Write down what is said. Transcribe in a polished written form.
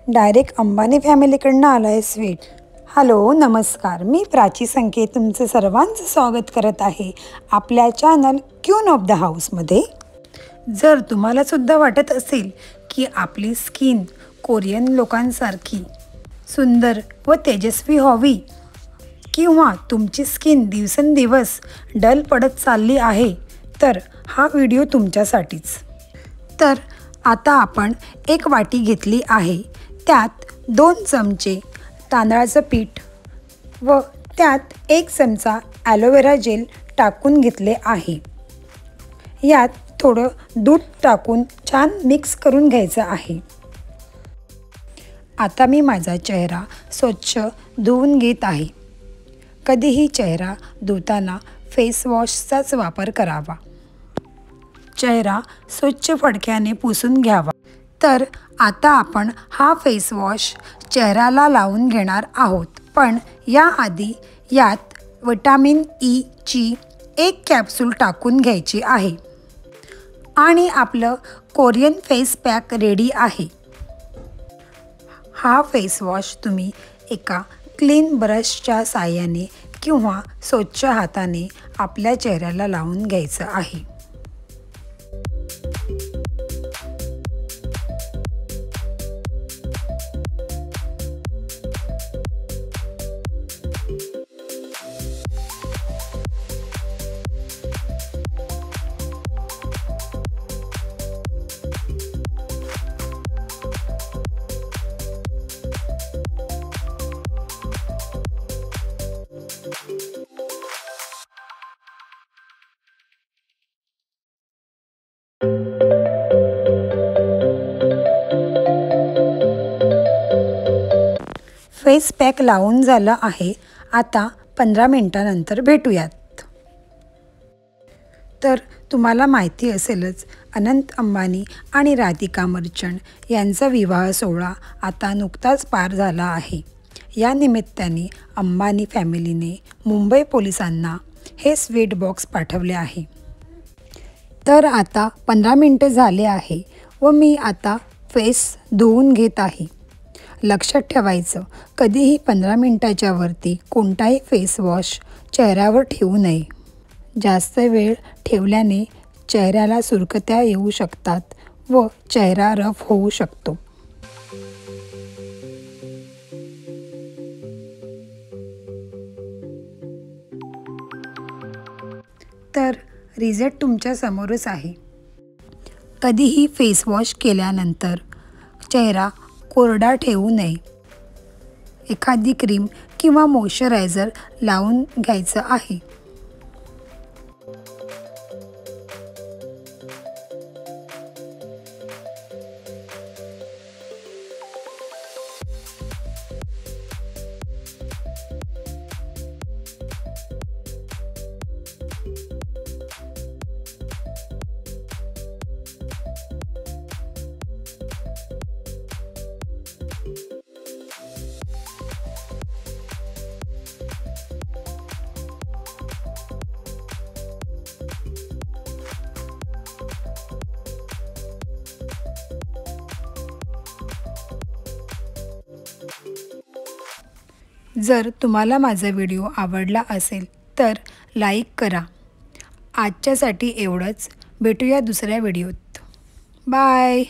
Direct Ambani फॅमिलीकडनं आलं आहे sweet. Hello नमस्कार, मी प्राची संकेत तुमचं सर्वांचं स्वागत करत आहे आपल्या चॅनल क्वीन ऑफ द हाऊसमध्ये। जर तुम्हालासुद्धा वाटत असेल की आपली स्किन कोरियन लोकांसारखी सुंदर व तेजस्वी व्हावी किंवा तुमची स्किन दिवसेंदिवस डल पडत चालली आहे तर हा व्हिडिओ तुमच्यासाठीच। तर आता आपण एक वाटी घेतली आहे, त्यात 2 चमचे तांदळाचं पीठ व त्यात 1 चमचा ॲलोवेरा जेल टाकून घेतले आहे। यात थोडं दूध टाकून छान मिक्स करून घ्यायचं आहे। आता मी माझा चेहरा स्वच्छ धुवून घेत आहे। कधीही चेहरा धुताना फेस वॉशचाच वापर करावा। चेहरा स्वच्छ फडक्याने पुसून घ्यावा। तर आता आपण हा फेस वॉश चेहऱ्याला लावून घेणार आहोत, पण याआधी यात विटॅमिन ई ची 1 कॅप्सूल टाकून घ्यायची आहे आणि आपलं कोरियन फेस पॅक रेडी आहे। हा फेस वॉश तुम्ही एका क्लीन ब्रशच्या साहाय्याने किंवा स्वच्छ हाताने आपल्या चेहऱ्याला लावून घ्यायचं आहे। फेस पॅक लावून झालं आहे। आता 15 मिनिटांनंतर भेटूयात। तर तुम्हाला माहिती असेलच, अनंत अंबानी आणि राधिका मर्चंट यांचा विवाह सोहळा आता नुकताच पार झाला आहे। या निमित्ताने अंबानी फॅमिलीने मुंबई पोलिसांना हे स्वीट बॉक्स पाठवले आहे। तर आता 15 मिनिटं झाले आहे व मी आता फेस धुवून घेत आहे। लक्षात ठेवायचं, कधीही 15 मिनिटाच्या वरती कोणताही फेस वॉश चेहऱ्यावर ठेवू नये। जास्त वेळ ठेवल्याने चेहऱ्याला सुरकुत्या येऊ शकतात व चेहरा रफ होऊ शकतो। तर रिझल्ट तुमच्या समोरच आहे। कधीही फेस वॉश केल्यानंतर चेहरा कोरडा ठेवू नये। एखादी क्रीम किंवा मॉइश्चरायझर लावून घ्यायचं आहे। जर तुम्हाला माझा व्हिडिओ आवडला असेल तर लाईक करा। आजच्यासाठी एवढंच, भेटूया दुसऱ्या व्हिडिओत। बाय।